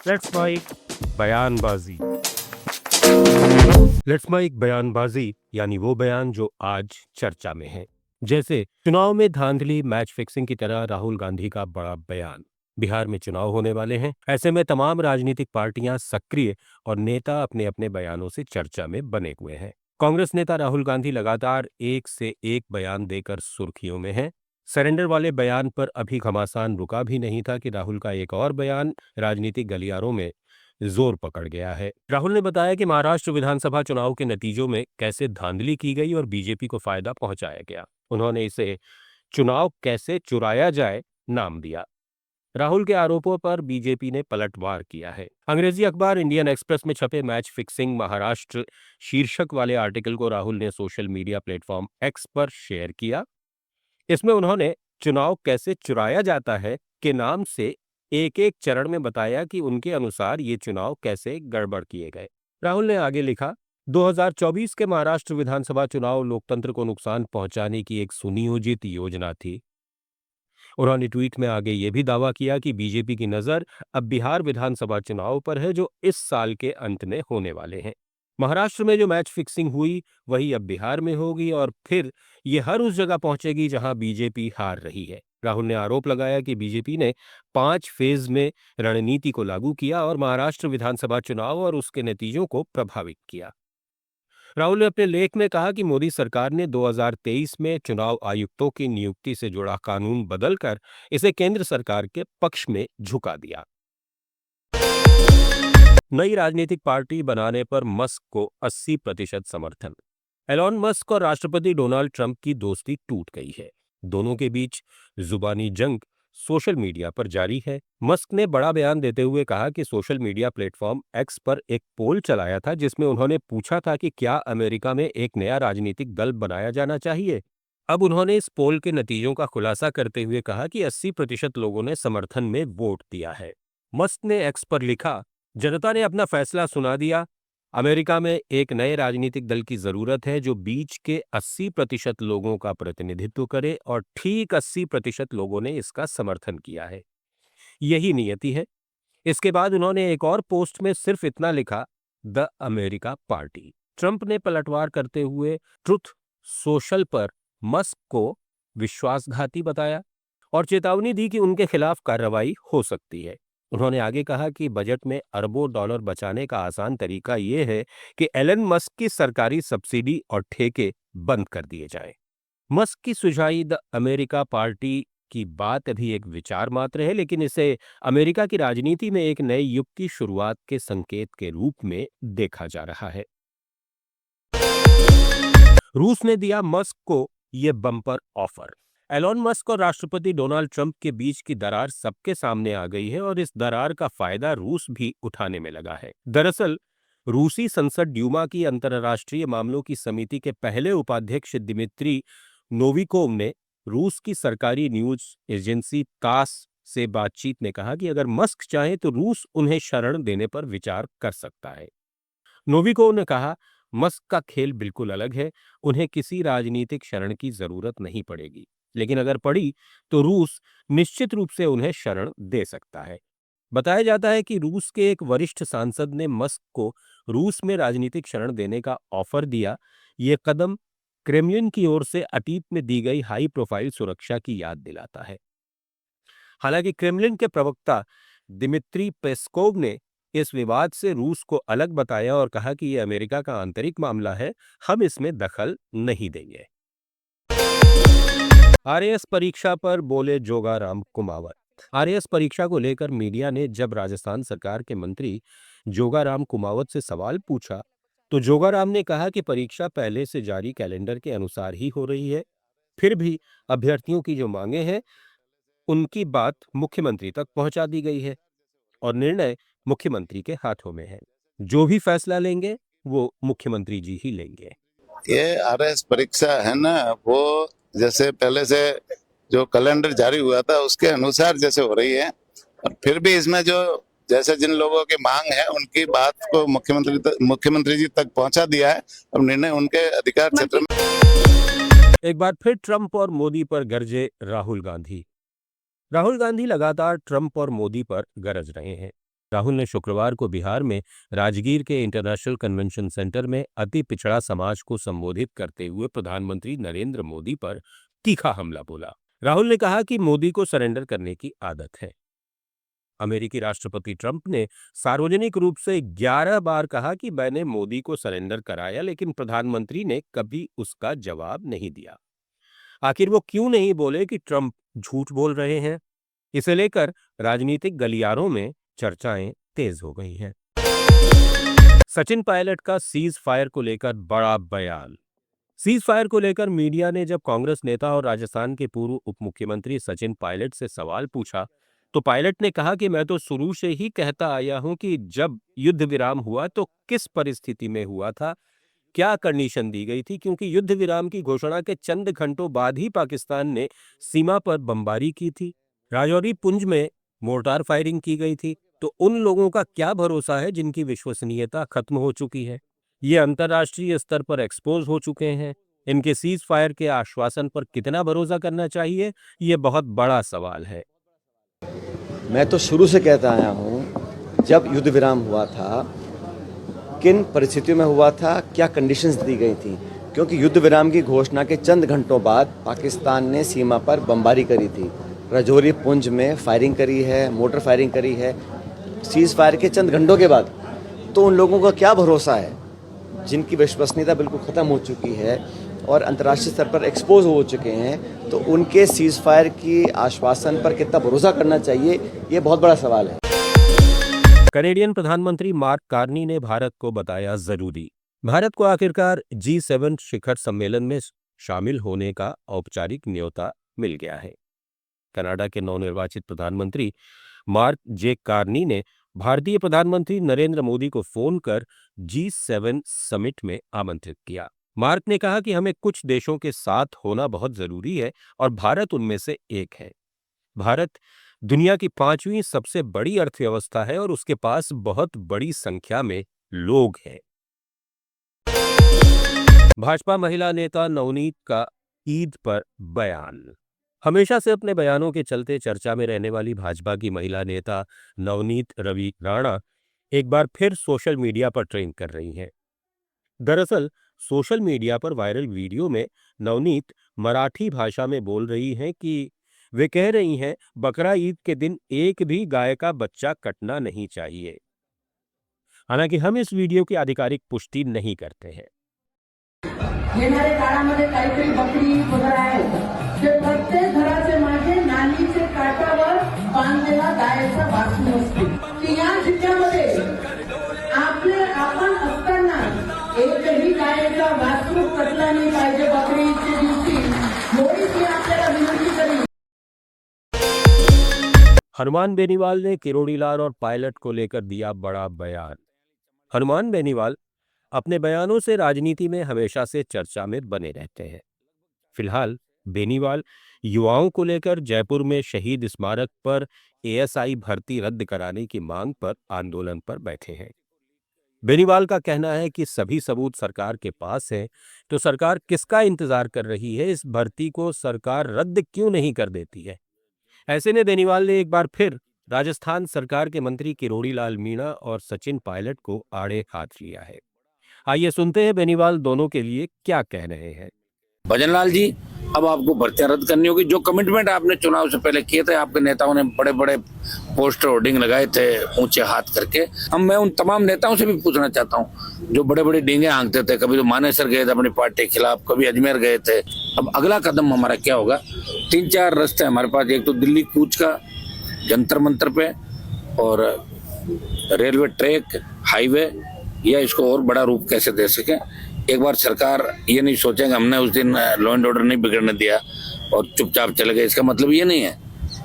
Let's mic बयानबाजी। Let's mic बयानबाजी यानी वो बयान जो आज चर्चा में है। जैसे चुनाव में धांधली, मैच फिक्सिंग की तरह राहुल गांधी का बड़ा बयान। बिहार में चुनाव होने वाले हैं, ऐसे में तमाम राजनीतिक पार्टियां सक्रिय और नेता अपने अपने बयानों से चर्चा में बने हुए हैं। कांग्रेस नेता राहुल गांधी लगातार एक से एक बयान देकर सुर्खियों में हैं। सरेंडर वाले बयान पर अभी घमासान रुका भी नहीं था कि राहुल का एक और बयान राजनीतिक गलियारों में जोर पकड़ गया है। राहुल ने बताया कि महाराष्ट्र विधानसभा चुनाव के नतीजों में कैसे धांधली की गई और बीजेपी को फायदा पहुंचाया गया। उन्होंने इसे चुनाव कैसे चुराया जाए नाम दिया। राहुल के आरोपों पर बीजेपी ने पलटवार किया है। अंग्रेजी अखबार इंडियन एक्सप्रेस में छपे मैच फिक्सिंग महाराष्ट्र शीर्षक वाले आर्टिकल को राहुल ने सोशल मीडिया प्लेटफॉर्म एक्स पर शेयर किया। इसमें उन्होंने चुनाव कैसे चुराया जाता है के नाम से एक एक चरण में बताया कि उनके अनुसार ये चुनाव कैसे गड़बड़ किए गए। राहुल ने आगे लिखा, 2024 के महाराष्ट्र विधानसभा चुनाव लोकतंत्र को नुकसान पहुंचाने की एक सुनियोजित योजना थी। उन्होंने ट्वीट में आगे ये भी दावा किया कि बीजेपी की नजर अब बिहार विधानसभा चुनाव पर है, जो इस साल के अंत में होने वाले हैं। महाराष्ट्र में जो मैच फिक्सिंग हुई वही अब बिहार में होगी और फिर ये हर उस जगह पहुंचेगी जहां बीजेपी हार रही है। राहुल ने आरोप लगाया कि बीजेपी ने 5 फेज में रणनीति को लागू किया और महाराष्ट्र विधानसभा चुनाव और उसके नतीजों को प्रभावित किया। राहुल ने अपने लेख में कहा कि मोदी सरकार ने 2023 में चुनाव आयुक्तों की नियुक्ति से जुड़ा कानून बदलकर इसे केंद्र सरकार के पक्ष में झुका दिया। नई राजनीतिक पार्टी बनाने पर मस्क को 80% समर्थन। एलॉन मस्क और राष्ट्रपति डोनाल्ड ट्रंप की दोस्ती टूट गई है। दोनों के बीच जुबानी जंग सोशल मीडिया पर जारी है। मस्क ने बड़ा बयान देते हुए कहा कि सोशल मीडिया प्लेटफॉर्म एक्स पर एक पोल चलाया था जिसमें उन्होंने पूछा था कि क्या अमेरिका में एक नया राजनीतिक दल बनाया जाना चाहिए। अब उन्होंने इस पोल के नतीजों का खुलासा करते हुए कहा कि 80% लोगों ने समर्थन में वोट दिया है। मस्क ने एक्स पर लिखा, जनता ने अपना फैसला सुना दिया। अमेरिका में एक नए राजनीतिक दल की जरूरत है जो बीच के 80% लोगों का प्रतिनिधित्व करे और ठीक 80% लोगों ने इसका समर्थन किया है। यही नियति है। इसके बाद उन्होंने एक और पोस्ट में सिर्फ इतना लिखा, द अमेरिका पार्टी। ट्रंप ने पलटवार करते हुए ट्रुथ सोशल पर मस्क को विश्वासघाती बताया और चेतावनी दी कि उनके खिलाफ कार्रवाई हो सकती है। उन्होंने आगे कहा कि बजट में अरबों डॉलर बचाने का आसान तरीका यह है कि एलन मस्क की सरकारी सब्सिडी और ठेके बंद कर दिए जाएं। मस्क की सुझाई द अमेरिका पार्टी की बात अभी एक विचार मात्र है, लेकिन इसे अमेरिका की राजनीति में एक नए युग की शुरुआत के संकेत के रूप में देखा जा रहा है। रूस ने दिया मस्क को यह बम्पर ऑफर। एलॉन मस्क और राष्ट्रपति डोनाल्ड ट्रंप के बीच की दरार सबके सामने आ गई है और इस दरार का फायदा रूस भी उठाने में लगा है। दरअसल रूसी संसद ड्यूमा की अंतर्राष्ट्रीय मामलों की समिति के पहले उपाध्यक्ष दिमित्री नोविकोव ने रूस की सरकारी न्यूज एजेंसी तास से बातचीत में कहा कि अगर मस्क चाहे तो रूस उन्हें शरण देने पर विचार कर सकता है। नोविकोव ने कहा, मस्क का खेल बिल्कुल अलग है। उन्हें किसी राजनीतिक शरण की जरूरत नहीं पड़ेगी, लेकिन अगर पड़ी तो रूस निश्चित रूप से उन्हें शरण दे सकता है। बताया जाता है कि रूस के एक वरिष्ठ सांसद ने मस्क को रूस में राजनीतिक शरण देने का ऑफर दिया। ये कदम क्रेमलिन की ओर से अतीत में दी गई हाई प्रोफाइल सुरक्षा की याद दिलाता है। हालांकि क्रेमलिन के प्रवक्ता दिमित्री पेस्कोव ने इस विवाद से रूस को अलग बताया और कहा कि यह अमेरिका का आंतरिक मामला है, हम इसमें दखल नहीं देंगे। आरएएस परीक्षा पर बोले जोगाराम कुमावत। आरएएस परीक्षा को लेकर मीडिया ने जब राजस्थान सरकार के मंत्री जोगाराम कुमावत से सवाल पूछा तो जोगाराम ने कहा कि परीक्षा पहले से जारी कैलेंडर के अनुसार ही हो रही है। फिर भी अभ्यर्थियों की जो मांगे हैं उनकी बात मुख्यमंत्री तक पहुंचा दी गई है और निर्णय मुख्यमंत्री के हाथों में है। जो भी फैसला लेंगे वो मुख्यमंत्री जी ही लेंगे। ये आरएस परीक्षा है ना, वो जैसे पहले से जो कैलेंडर जारी हुआ था उसके अनुसार जैसे हो रही है, और फिर भी इसमें जो जैसे जिन लोगों की मांग है उनकी बात को मुख्यमंत्री जी तक पहुंचा दिया है। अब निर्णय उनके अधिकार क्षेत्र में। एक बार फिर ट्रंप और मोदी पर गरजे राहुल गांधी। राहुल गांधी लगातार ट्रंप और मोदी पर गरज रहे हैं। राहुल ने शुक्रवार को बिहार में राजगीर के इंटरनेशनल कन्वेंशन सेंटर में अति पिछड़ा समाज को संबोधित करते हुए प्रधानमंत्री नरेंद्र मोदी पर तीखा हमला बोला। राहुल ने कहा कि मोदी को सरेंडर करने की आदत है। अमेरिकी राष्ट्रपति ट्रंप ने सार्वजनिक रूप से 11 बार कहा कि मैंने मोदी को सरेंडर कराया, लेकिन प्रधानमंत्री ने कभी उसका जवाब नहीं दिया। आखिर वो क्यों नहीं बोले कि ट्रंप झूठ बोल रहे हैं? इसे लेकर राजनीतिक गलियारों में चर्चाएं तेज हो गई हैं। सचिन पायलट का सीज फायर को लेकर बड़ा बयान। सीज फायर को लेकर मीडिया ने जब कांग्रेस नेता और राजस्थान के पूर्व उप मुख्यमंत्री सचिन पायलट से सवाल पूछा तो पायलट ने कहा कि मैं तो शुरू से ही कहता आया हूं कि जब युद्ध विराम हुआ तो किस परिस्थिति में हुआ था, क्या कंडीशन दी गई थी, क्योंकि युद्ध विराम की घोषणा के चंद घंटों बाद ही पाकिस्तान ने सीमा पर बमबारी की थी, राजौरी पुंज में मोर्टार फायरिंग की गई थी। तो उन लोगों का क्या भरोसा है जिनकी विश्वसनीयता खत्म हो चुकी है, ये अंतर्राष्ट्रीय स्तर पर एक्सपोज हो चुके हैं। इनके सीज फायर के आश्वासन पर कितना भरोसा करना चाहिए, ये बहुत बड़ा सवाल है। मैं तो शुरू से कहता आया हूँ, जब युद्ध विराम हुआ था किन परिस्थितियों में हुआ था, क्या कंडीशंस दी गई थी, क्योंकि युद्ध विराम की घोषणा के चंद घंटों बाद पाकिस्तान ने सीमा पर बमबारी करी थी, राजौरी पुंज में फायरिंग करी है, मोटर फायरिंग करी है सीज फायर के चंद घंटों के बाद। तो उन लोगों का क्या भरोसा है जिनकी विश्वसनीयता बिल्कुल ख़त्म हो चुकी है और अंतर्राष्ट्रीय स्तर पर एक्सपोज हो चुके हैं, तो उनके सीज फायर की आश्वासन पर कितना भरोसा करना चाहिए, ये बहुत बड़ा सवाल है। कनेडियन प्रधानमंत्री मार्क कार्नी ने भारत को बताया जरूरी। भारत को आखिरकार G7 शिखर सम्मेलन में शामिल होने का औपचारिक न्योता मिल गया है। कनाडा के नवनिर्वाचित प्रधानमंत्री मार्क जे कार्नी ने भारतीय प्रधानमंत्री नरेंद्र मोदी को फोन कर G7 समिट में आमंत्रित किया। मार्क ने कहा कि हमें कुछ देशों के साथ होना बहुत जरूरी है और भारत उनमें से एक है। भारत दुनिया की 5वीं सबसे बड़ी अर्थव्यवस्था है और उसके पास बहुत बड़ी संख्या में लोग हैं। भाजपा महिला नेता नवनीत का ईद पर बयान। हमेशा से अपने बयानों के चलते चर्चा में रहने वाली भाजपा की महिला नेता नवनीत रवि राणा एक बार फिर सोशल मीडिया पर ट्रेंड कर रही हैं। दरअसल सोशल मीडिया पर वायरल वीडियो में नवनीत मराठी भाषा में बोल रही हैं कि वे कह रही हैं बकरा ईद के दिन एक भी गाय का बच्चा कटना नहीं चाहिए। हालांकि हम इस वीडियो की आधिकारिक पुष्टि नहीं करते हैं। येणाऱ्या काळामध्ये काहीतरी बकरी वगैरे आहेत जे प्रत्येक घराचे मागे नालीचे काठावर बांधलेला गायचा वासरू असतो की या जिल्ह्यामध्ये आपण असताना एकही गायचा वासरू कटला नाही पाहिजे बकरीच्या दिवशी, एवढीच मी आपल्याला विनंती करेन। हनुमान बेनीवाल ने किरोड़ीलाल और पायलट को लेकर दिया बड़ा बयान। हनुमान बेनीवाल अपने बयानों से राजनीति में हमेशा से चर्चा में बने रहते हैं। फिलहाल बेनीवाल युवाओं को लेकर जयपुर में शहीद स्मारक पर ASI भर्ती रद्द कराने की मांग पर आंदोलन पर बैठे हैं। बेनीवाल का कहना है कि सभी सबूत सरकार के पास है, तो सरकार किसका इंतजार कर रही है, इस भर्ती को सरकार रद्द क्यों नहीं कर देती है। ऐसे में बेनीवाल ने एक बार फिर राजस्थान सरकार के मंत्री किरोड़ीलाल मीणा और सचिन पायलट को आड़े हाथ लिया है। आइए सुनते हैं बेनीवाल दोनों के लिए क्या कह रहे हैं। भजनलाल जी, अब आपको भर्तियां रद्द करनी होगी। जो कमिटमेंट आपने चुनाव से पहले किए थे, आपके नेताओं ने बड़े बड़े पोस्टर होर्डिंग लगाए थे ऊंचे हाथ करके। अब मैं उन तमाम नेताओं से भी पूछना चाहता हूं जो बड़े बड़े डींगे हाँकते थे, कभी तो मानेसर गए थे अपनी पार्टी के खिलाफ, कभी अजमेर गए थे। अब अगला कदम हमारा क्या होगा? 3-4 रास्ते हमारे पास, एक तो दिल्ली कूच का जंतर मंतर पे, और रेलवे ट्रैक, हाईवे, या इसको और बड़ा रूप कैसे दे सके। एक बार सरकार ये नहीं सोचेंगे हमने उस दिन लॉ एंड ऑर्डर नहीं बिगड़ने दिया और चुपचाप चले गए, इसका मतलब ये नहीं है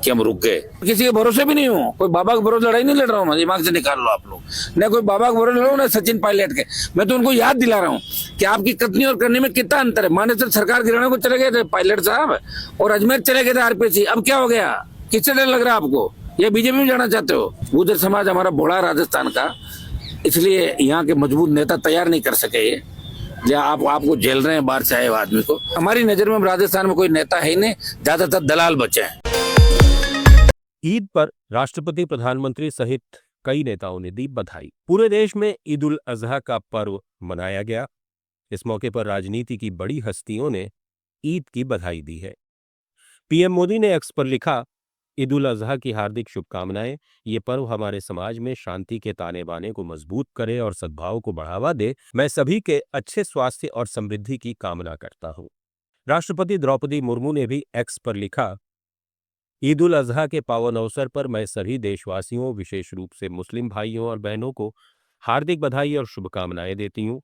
कि हम रुक गए। किसी के भरोसे भी नहीं हो, कोई बाबा के भरोसे लड़ाई नहीं लड़ रहा हूँ मैं, दिमाग से निकाल लो आप लोग। न कोई बाबा के भरोसे लड़ो, न सचिन पायलट के। मैं तो उनको याद दिला रहा हूँ कि आपकी कथनी और करने में कितना अंतर है। मानेसर सरकार गिराने को चले गए थे पायलट साहब, और अजमेर चले गए थे RPC। अब क्या हो गया? किससे डर लग रहा है आपको? या बीजेपी में जाना चाहते हो? गुर्जर समाज हमारा भोला राजस्थान का, इसलिए यहाँ के मजबूत नेता तैयार नहीं कर सके ये, या आपको झेल रहे हैं बाहर से आए आदमी को। हमारी नजर में राजस्थान में कोई नेता है ही नहीं, ज्यादातर दलाल बचे हैं। ईद पर राष्ट्रपति, प्रधानमंत्री सहित कई नेताओं ने दी बधाई। पूरे देश में ईद उल अजहा का पर्व मनाया गया। इस मौके पर राजनीति की बड़ी हस्तियों ने ईद की बधाई दी है। पीएम मोदी ने एक्स पर लिखा, ईद उल अजहा की हार्दिक शुभकामनाएं। ये पर्व हमारे समाज में शांति के ताने बाने को मजबूत करे और सद्भाव को बढ़ावा दे। मैं सभी के अच्छे स्वास्थ्य और समृद्धि की कामना करता हूं। राष्ट्रपति द्रौपदी मुर्मू ने भी एक्स पर लिखा, ईद उल अजहा के पावन अवसर पर मैं सभी देशवासियों, विशेष रूप से मुस्लिम भाइयों और बहनों को हार्दिक बधाई और शुभकामनाएं देती हूं।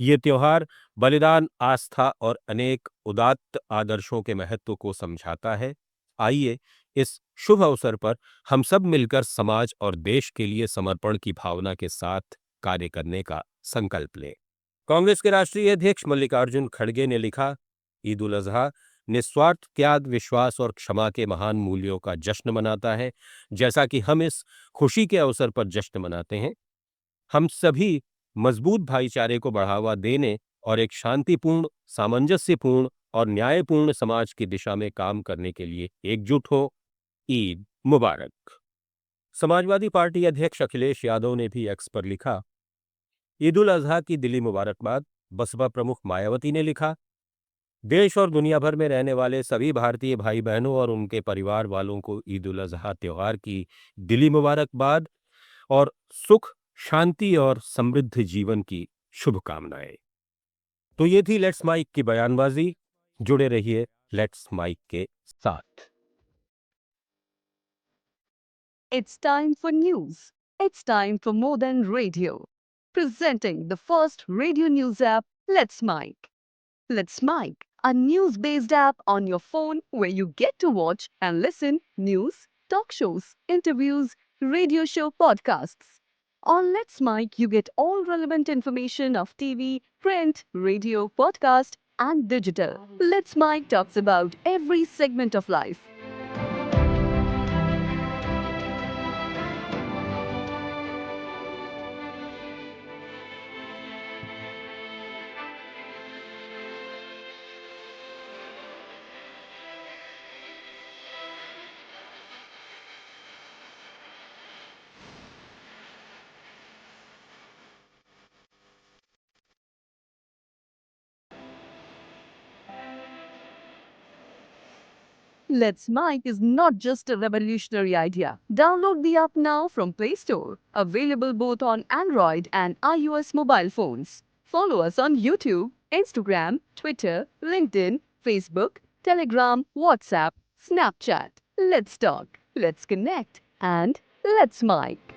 ये त्योहार बलिदान, आस्था और अनेक उदात्त आदर्शों के महत्व को समझाता है। आइए इस शुभ अवसर पर हम सब मिलकर समाज और देश के लिए समर्पण की भावना के साथ कार्य करने का संकल्प लें। कांग्रेस के राष्ट्रीय अध्यक्ष मल्लिकार्जुन खड़गे ने लिखा, ईद उल अजहा निस्वार्थ त्याग, विश्वास और क्षमा के महान मूल्यों का जश्न मनाता है। जैसा कि हम इस खुशी के अवसर पर जश्न मनाते हैं, हम सभी मजबूत भाईचारे को बढ़ावा देने और एक शांतिपूर्ण, सामंजस्यपूर्ण और न्यायपूर्ण समाज की दिशा में काम करने के लिए एकजुट हो। ईद मुबारक। समाजवादी पार्टी अध्यक्ष अखिलेश यादव ने भी एक्स पर लिखा, ईद उल अजहा की दिली मुबारकबाद। बसपा प्रमुख मायावती ने लिखा, देश और दुनिया भर में रहने वाले सभी भारतीय भाई बहनों और उनके परिवार वालों को ईद उल अजहा त्योहार की दिली मुबारकबाद और सुख, शांति और समृद्ध जीवन की शुभकामनाएं। तो ये थी लेट्स माइक की बयानबाजी। जुड़े रहिए लेट्स माइक के साथ। It's time for news. It's time for more than radio. Presenting the first radio news app, Let's Mike. Let's Mike, a news-based app on your phone where you get to watch and listen news, talk shows, interviews, radio show podcasts. On Let's Mike, you get all relevant information of TV, print, radio, podcast, and digital. Let's Mike talks about every segment of life. Let's Mike is not just a revolutionary idea. Download the app now from Play Store. Available both on Android and iOS mobile phones. Follow us on YouTube, Instagram, Twitter, LinkedIn, Facebook, Telegram, WhatsApp, Snapchat. Let's talk, let's connect, and let's Mike.